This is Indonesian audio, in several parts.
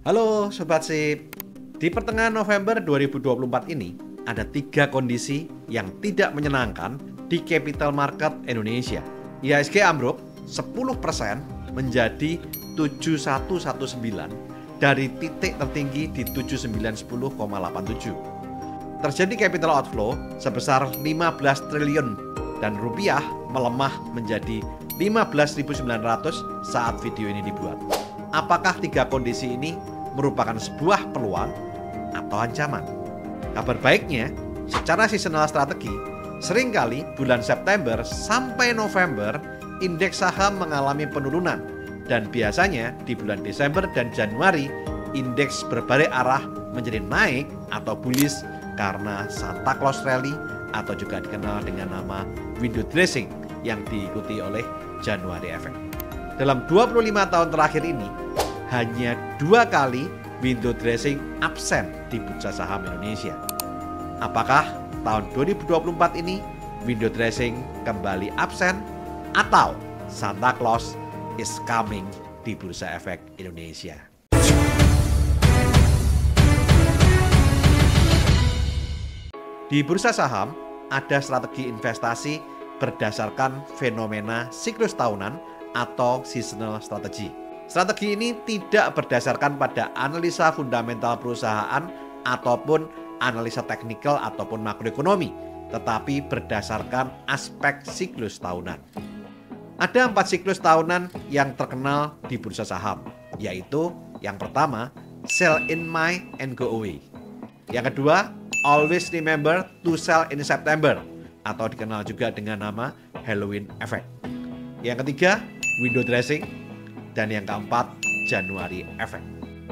Halo Sobat Sip. Di pertengahan November 2024 ini, ada 3 kondisi yang tidak menyenangkan di capital market Indonesia. IHSG ambruk 10% menjadi 7119 dari titik tertinggi di 7910,87. Terjadi capital outflow sebesar 15 triliun dan rupiah melemah menjadi 15.900 saat video ini dibuat. Apakah 3 kondisi ini merupakan sebuah peluang atau ancaman? Kabar baiknya, secara seasonal strategi, seringkali bulan September sampai November indeks saham mengalami penurunan, dan biasanya di bulan Desember dan Januari indeks berbalik arah menjadi naik atau bullish karena Santa Claus Rally atau juga dikenal dengan nama window dressing yang diikuti oleh January Effect. Dalam 25 tahun terakhir ini, hanya 2 kali window dressing absen di bursa saham Indonesia. Apakah tahun 2024 ini window dressing kembali absen atau Santa Claus is coming di Bursa Efek Indonesia? Di bursa saham ada strategi investasi berdasarkan fenomena siklus tahunan atau seasonal strategy. Strategi ini tidak berdasarkan pada analisa fundamental perusahaan ataupun analisa teknikal ataupun makroekonomi, tetapi berdasarkan aspek siklus tahunan. Ada 4 siklus tahunan yang terkenal di bursa saham, yaitu yang pertama, sell in May and go away. Yang kedua, always remember to sell in September atau dikenal juga dengan nama Halloween Effect. Yang ketiga, window dressing. Dan yang keempat, January Effect.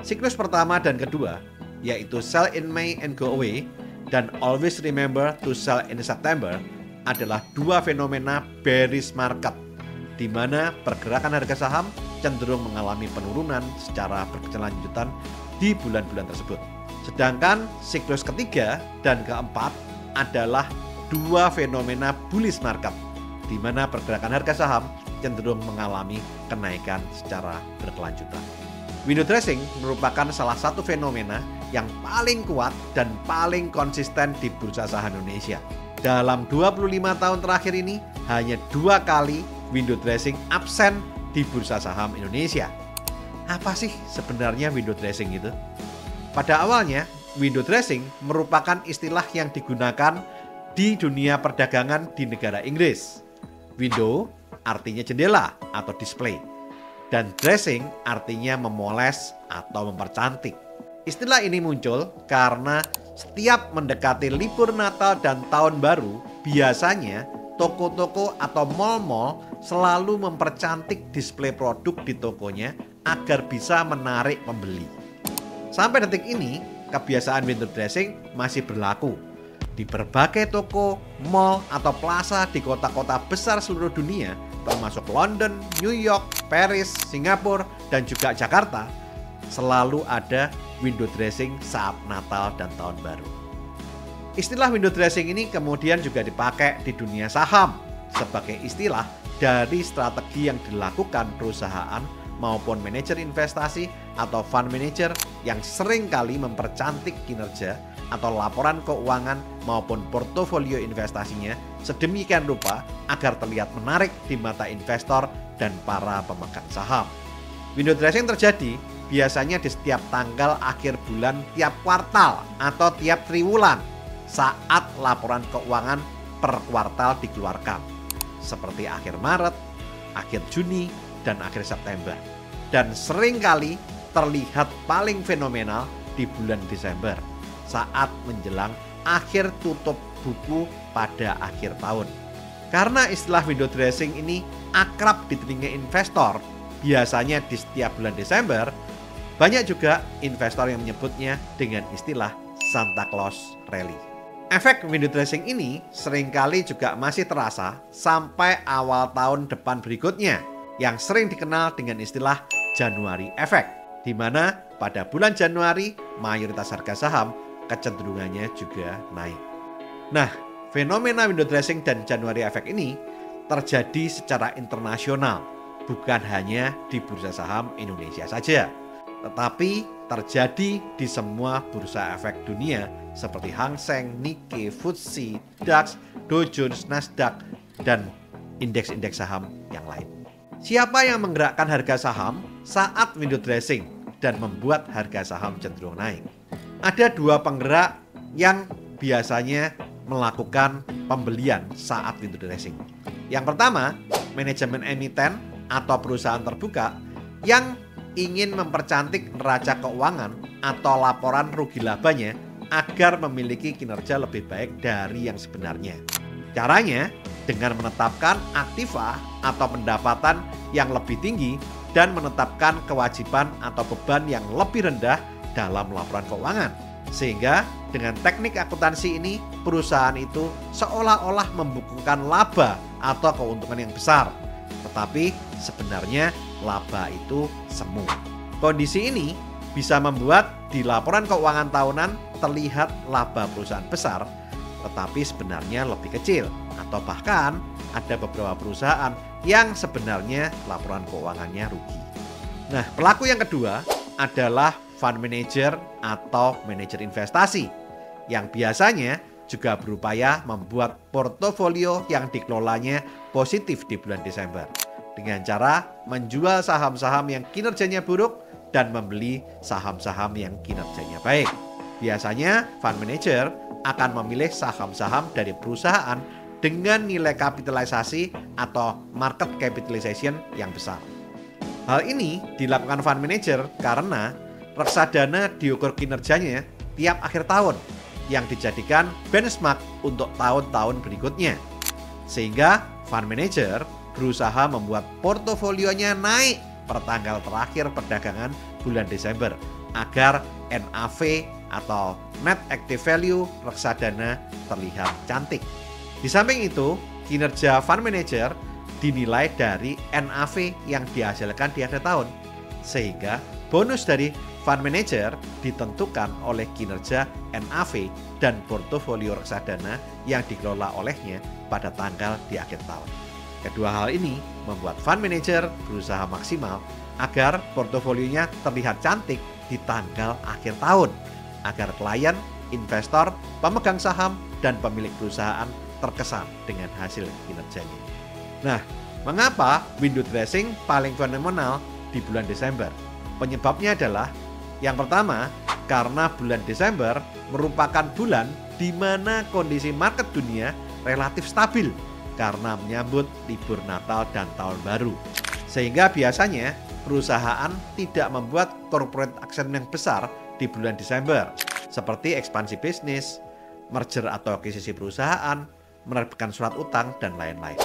Siklus pertama dan kedua, yaitu sell in May and go away dan always remember to sell in September, adalah 2 fenomena bearish market, di mana pergerakan harga saham cenderung mengalami penurunan secara berkelanjutan di bulan-bulan tersebut. Sedangkan siklus ketiga dan keempat adalah 2 fenomena bullish market, di mana pergerakan harga saham cenderung mengalami kenaikan secara berkelanjutan. Window dressing merupakan salah satu fenomena yang paling kuat dan paling konsisten di bursa saham Indonesia. Dalam 25 tahun terakhir ini, hanya 2 kali window dressing absen di bursa saham Indonesia. Apa sih sebenarnya window dressing itu? Pada awalnya, window dressing merupakan istilah yang digunakan di dunia perdagangan di negara Inggris. Window artinya jendela atau display, dan dressing artinya memoles atau mempercantik. Istilah ini muncul karena setiap mendekati libur Natal dan Tahun Baru, biasanya toko-toko atau mal-mal selalu mempercantik display produk di tokonya agar bisa menarik pembeli. Sampai detik ini, kebiasaan window dressing masih berlaku di berbagai toko, mall, atau plaza di kota-kota besar seluruh dunia, termasuk London, New York, Paris, Singapura, dan juga Jakarta. Selalu ada window dressing saat Natal dan Tahun Baru. Istilah window dressing ini kemudian juga dipakai di dunia saham sebagai istilah dari strategi yang dilakukan perusahaan maupun manajer investasi atau fund manager yang seringkali mempercantik kinerja atau laporan keuangan maupun portofolio investasinya sedemikian rupa agar terlihat menarik di mata investor dan para pemegang saham. Window dressing terjadi biasanya di setiap tanggal akhir bulan tiap kuartal atau tiap triwulan saat laporan keuangan per kuartal dikeluarkan, seperti akhir Maret, akhir Juni, dan akhir September. Dan seringkali terlihat paling fenomenal di bulan Desember saat menjelang akhir tutup buku pada akhir tahun. Karena istilah window dressing ini akrab di telinga investor, biasanya di setiap bulan Desember, banyak juga investor yang menyebutnya dengan istilah Santa Claus Rally. Efek window dressing ini seringkali juga masih terasa sampai awal tahun depan berikutnya, yang sering dikenal dengan istilah January Effect, di mana pada bulan Januari mayoritas harga saham kecenderungannya juga naik. Nah, fenomena window dressing dan January Effect ini terjadi secara internasional, bukan hanya di bursa saham Indonesia saja. tetapi terjadi di semua bursa efek dunia seperti Hang Seng, Nikkei, FTSE, DAX, Dow Jones, Nasdaq, dan indeks-indeks saham yang lain. Siapa yang menggerakkan harga saham saat window dressing dan membuat harga saham cenderung naik? Ada dua penggerak yang biasanya melakukan pembelian saat window dressing. Yang pertama, manajemen emiten atau perusahaan terbuka yang ingin mempercantik neraca keuangan atau laporan rugi labanya agar memiliki kinerja lebih baik dari yang sebenarnya. Caranya dengan menetapkan aktiva atau pendapatan yang lebih tinggi dan menetapkan kewajiban atau beban yang lebih rendah dalam laporan keuangan. Sehingga dengan teknik akuntansi ini, perusahaan itu seolah-olah membukukan laba atau keuntungan yang besar. Tetapi sebenarnya laba itu semu. Kondisi ini bisa membuat di laporan keuangan tahunan terlihat laba perusahaan besar, tetapi sebenarnya lebih kecil. Atau bahkan ada beberapa perusahaan yang sebenarnya laporan keuangannya rugi. Nah, pelaku yang kedua adalah fund manager atau manajer investasi yang biasanya juga berupaya membuat portofolio yang dikelolanya positif di bulan Desember dengan cara menjual saham-saham yang kinerjanya buruk dan membeli saham-saham yang kinerjanya baik. Biasanya fund manager akan memilih saham-saham dari perusahaan dengan nilai kapitalisasi atau market capitalization yang besar. Hal ini dilakukan fund manager karena reksadana diukur kinerjanya tiap akhir tahun yang dijadikan benchmark untuk tahun-tahun berikutnya. Sehingga fund manager berusaha membuat portofolionya naik per tanggal terakhir perdagangan bulan Desember agar NAV atau Net Active Value reksadana terlihat cantik. Di samping itu, kinerja fund manager dinilai dari NAV yang dihasilkan di akhir tahun. Sehingga bonus dari fund manager ditentukan oleh kinerja NAV dan portofolio reksadana yang dikelola olehnya pada tanggal di akhir tahun. Kedua hal ini membuat fund manager berusaha maksimal agar portofolionya terlihat cantik di tanggal akhir tahun, agar klien, investor, pemegang saham, dan pemilik perusahaan terkesan dengan hasil kinerjanya. Nah, mengapa window dressing paling fenomenal di bulan Desember? Penyebabnya adalah yang pertama, karena bulan Desember merupakan bulan di mana kondisi market dunia relatif stabil karena menyambut libur Natal dan Tahun Baru. Sehingga biasanya perusahaan tidak membuat corporate action yang besar di bulan Desember, seperti ekspansi bisnis, merger atau akuisisi perusahaan, menerbitkan surat utang, dan lain-lain.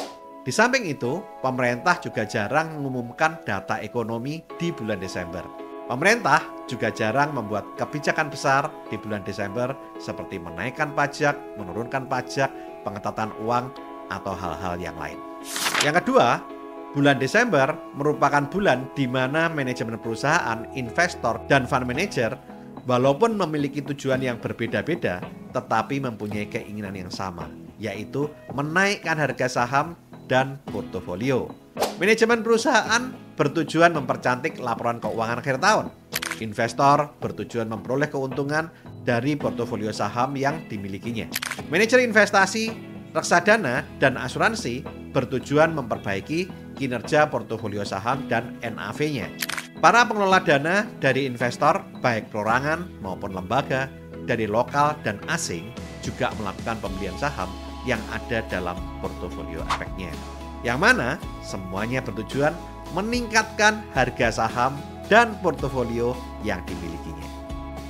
Di samping itu, pemerintah juga jarang mengumumkan data ekonomi di bulan Desember. Pemerintah juga jarang membuat kebijakan besar di bulan Desember seperti menaikkan pajak, menurunkan pajak, pengetatan uang, atau hal-hal yang lain. Yang kedua, bulan Desember merupakan bulan di mana manajemen perusahaan, investor, dan fund manager walaupun memiliki tujuan yang berbeda-beda, tetapi mempunyai keinginan yang sama, yaitu menaikkan harga saham dan portofolio. Manajemen perusahaan bertujuan mempercantik laporan keuangan akhir tahun. Investor bertujuan memperoleh keuntungan dari portofolio saham yang dimilikinya. Manajer investasi, reksadana, dan asuransi bertujuan memperbaiki kinerja portofolio saham dan NAV-nya. Para pengelola dana dari investor, baik perorangan maupun lembaga, dari lokal dan asing, juga melakukan pembelian saham yang ada dalam portofolio efeknya. Yang mana semuanya bertujuan meningkatkan harga saham dan portofolio yang dimilikinya.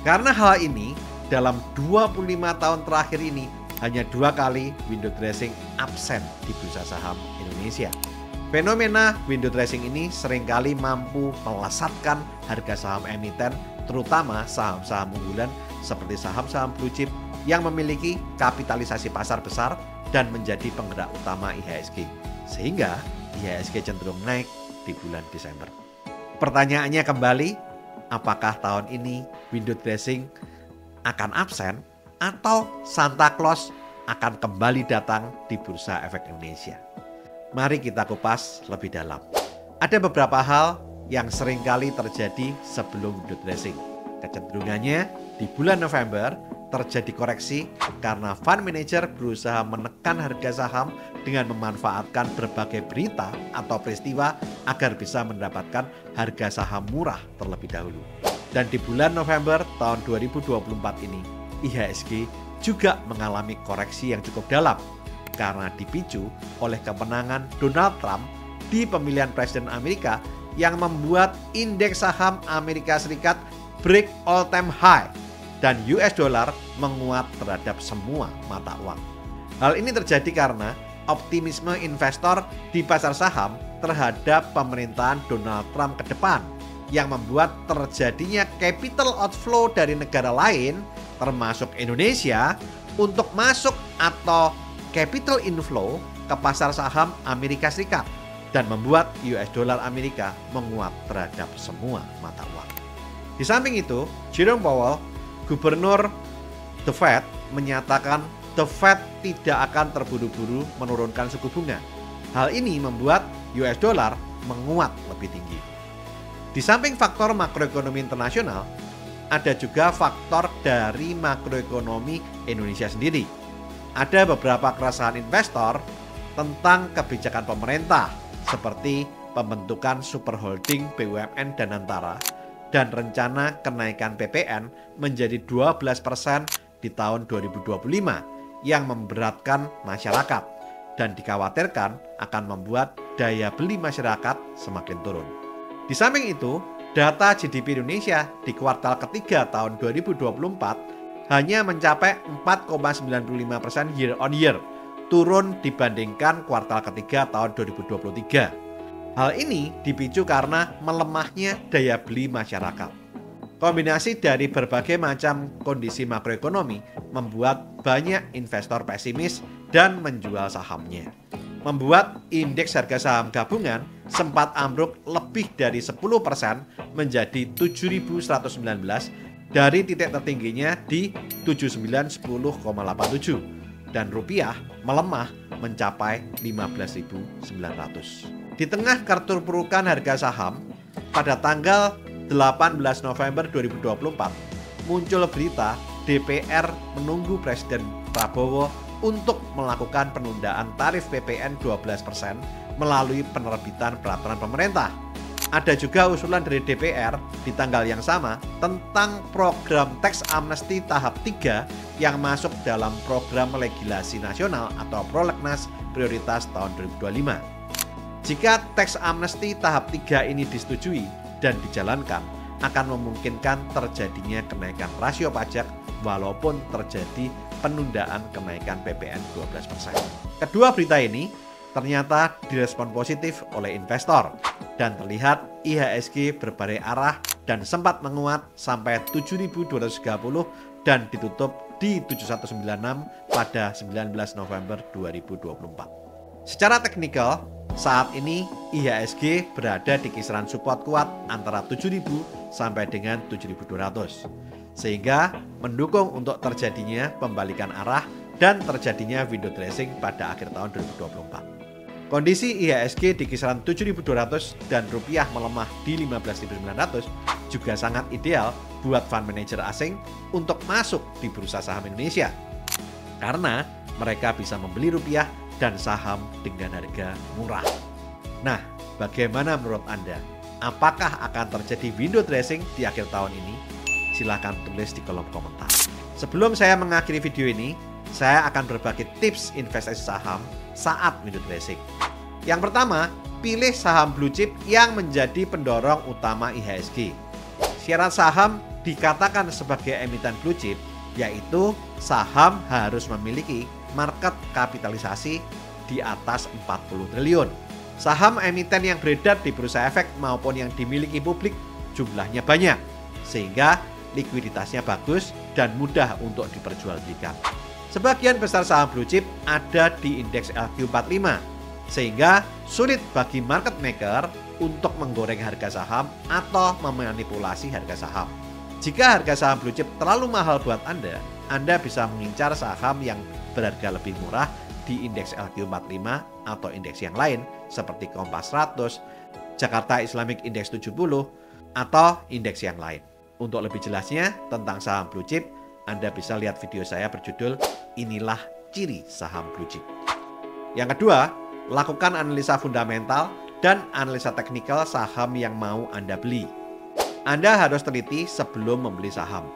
Karena hal ini, dalam 25 tahun terakhir ini, hanya 2 kali window dressing absen di bursa saham Indonesia. Fenomena window dressing ini seringkali mampu melesatkan harga saham emiten, terutama saham-saham unggulan seperti saham-saham blue chip yang memiliki kapitalisasi pasar besar dan menjadi penggerak utama IHSG. Sehingga IHSG cenderung naik di bulan Desember. Pertanyaannya kembali, apakah tahun ini window dressing akan absen atau Santa Claus akan kembali datang di Bursa Efek Indonesia? Mari kita kupas lebih dalam. Ada beberapa hal yang seringkali terjadi sebelum window dressing. Kecenderungannya di bulan November terjadi koreksi karena fund manager berusaha menekan harga saham dengan memanfaatkan berbagai berita atau peristiwa agar bisa mendapatkan harga saham murah terlebih dahulu. Dan di bulan November tahun 2024 ini, IHSG juga mengalami koreksi yang cukup dalam karena dipicu oleh kemenangan Donald Trump di pemilihan presiden Amerika yang membuat indeks saham Amerika Serikat break all-time high dan US dollar menguat terhadap semua mata uang. Hal ini terjadi karena optimisme investor di pasar saham terhadap pemerintahan Donald Trump ke depan yang membuat terjadinya capital outflow dari negara lain termasuk Indonesia untuk masuk atau capital inflow ke pasar saham Amerika Serikat dan membuat US dollar Amerika menguat terhadap semua mata uang. Di samping itu, Jerome Powell, Gubernur The Fed, menyatakan The Fed tidak akan terburu-buru menurunkan suku bunga. Hal ini membuat US dollar menguat lebih tinggi. Di samping faktor makroekonomi internasional, ada juga faktor dari makroekonomi Indonesia sendiri. Ada beberapa keresahan investor tentang kebijakan pemerintah seperti pembentukan super holding BUMN dan Antara dan rencana kenaikan PPN menjadi 12% di tahun 2025 yang memberatkan masyarakat dan dikhawatirkan akan membuat daya beli masyarakat semakin turun. Di samping itu, data GDP Indonesia di kuartal ketiga tahun 2024 hanya mencapai 4,95% year on year, turun dibandingkan kuartal ketiga tahun 2023. Hal ini dipicu karena melemahnya daya beli masyarakat. Kombinasi dari berbagai macam kondisi makroekonomi membuat banyak investor pesimis dan menjual sahamnya. Membuat indeks harga saham gabungan sempat ambruk lebih dari 10% menjadi 7.119 dari titik tertingginya di 7910,87 dan rupiah melemah mencapai 15.900. Di tengah keterpurukan harga saham, pada tanggal 18 November 2024 muncul berita DPR menunggu Presiden Prabowo untuk melakukan penundaan tarif PPN 12% melalui penerbitan peraturan pemerintah. Ada juga usulan dari DPR di tanggal yang sama tentang program tax amnesty tahap 3 yang masuk dalam program legislasi nasional atau prolegnas prioritas tahun 2025. Jika tax amnesty tahap 3 ini disetujui dan dijalankan, akan memungkinkan terjadinya kenaikan rasio pajak walaupun terjadi penundaan kenaikan PPN 12%. Kedua berita ini ternyata direspon positif oleh investor dan terlihat IHSG berbalik arah dan sempat menguat sampai 7.230 dan ditutup di 7196 pada 19 November 2024. Secara teknikal, saat ini IHSG berada di kisaran support kuat antara 7.000 sampai dengan 7.200, sehingga mendukung untuk terjadinya pembalikan arah dan terjadinya window dressing pada akhir tahun 2024. Kondisi IHSG di kisaran 7.200 dan rupiah melemah di 15.900 juga sangat ideal buat fund manager asing untuk masuk di bursa saham Indonesia, karena mereka bisa membeli rupiah dan saham dengan harga murah. Nah, bagaimana menurut Anda? Apakah akan terjadi window dressing di akhir tahun ini? Silahkan tulis di kolom komentar. Sebelum saya mengakhiri video ini, saya akan berbagi tips investasi saham saat window dressing. Yang pertama, pilih saham blue chip yang menjadi pendorong utama IHSG. Syarat saham dikatakan sebagai emiten blue chip, yaitu saham harus memiliki market kapitalisasi di atas 40 triliun. Saham emiten yang beredar di bursa efek maupun yang dimiliki publik jumlahnya banyak, sehingga likuiditasnya bagus dan mudah untuk diperjualbelikan. Sebagian besar saham blue chip ada di indeks LQ45, sehingga sulit bagi market maker untuk menggoreng harga saham atau memanipulasi harga saham. Jika harga saham blue chip terlalu mahal buat Anda bisa mengincar saham yang berharga lebih murah di indeks LQ45 atau indeks yang lain seperti Kompas 100, Jakarta Islamic Index 70, atau indeks yang lain. Untuk lebih jelasnya tentang saham blue chip, Anda bisa lihat video saya berjudul Inilah Ciri Saham Blue Chip. Yang kedua, lakukan analisa fundamental dan analisa teknikal saham yang mau Anda beli. Anda harus teliti sebelum membeli saham.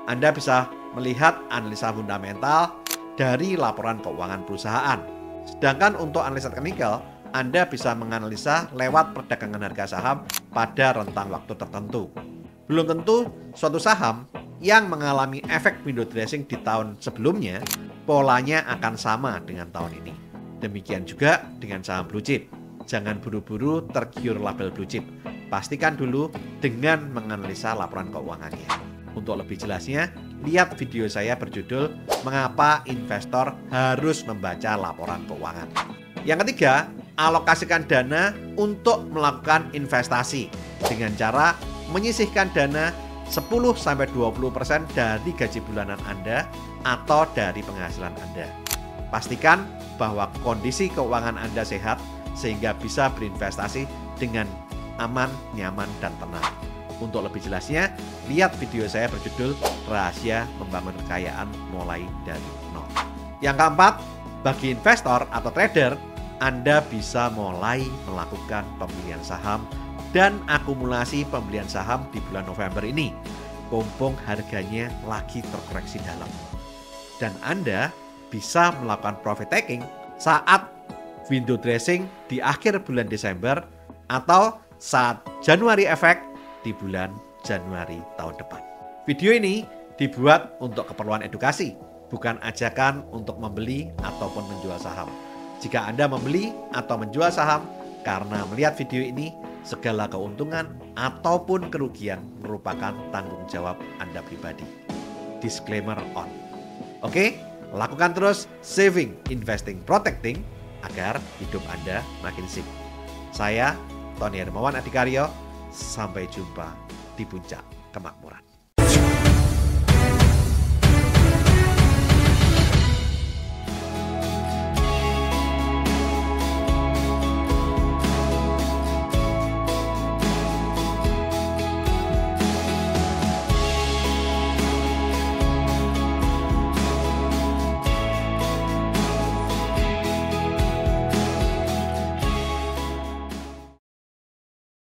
Anda bisa melihat analisa fundamental dari laporan keuangan perusahaan. Sedangkan untuk analisa teknikal, Anda bisa menganalisa lewat perdagangan harga saham pada rentang waktu tertentu. Belum tentu suatu saham yang mengalami efek window dressing di tahun sebelumnya, polanya akan sama dengan tahun ini. Demikian juga dengan saham blue chip. Jangan buru-buru tergiur label blue chip. Pastikan dulu dengan menganalisa laporan keuangannya. Untuk lebih jelasnya, lihat video saya berjudul Mengapa Investor Harus Membaca Laporan Keuangan. Yang ketiga, alokasikan dana untuk melakukan investasi dengan cara menyisihkan dana 10-20% dari gaji bulanan Anda atau dari penghasilan Anda. Pastikan bahwa kondisi keuangan Anda sehat sehingga bisa berinvestasi dengan aman, nyaman, dan tenang. Untuk lebih jelasnya, lihat video saya berjudul Rahasia Membangun Kekayaan Mulai dari Nol. Yang keempat, bagi investor atau trader, Anda bisa mulai melakukan pembelian saham dan akumulasi pembelian saham di bulan November ini. Mumpung harganya lagi terkoreksi dalam. Dan Anda bisa melakukan profit taking saat window dressing di akhir bulan Desember atau saat Januari efek di bulan Januari tahun depan. Video ini dibuat untuk keperluan edukasi, bukan ajakan untuk membeli ataupun menjual saham. Jika Anda membeli atau menjual saham karena melihat video ini, segala keuntungan ataupun kerugian merupakan tanggung jawab Anda pribadi. Disclaimer on. Oke, lakukan terus saving, investing, protecting agar hidup Anda makin sip. Saya Tony Hermawan Adikaryo, sampai jumpa di puncak kemakmuran.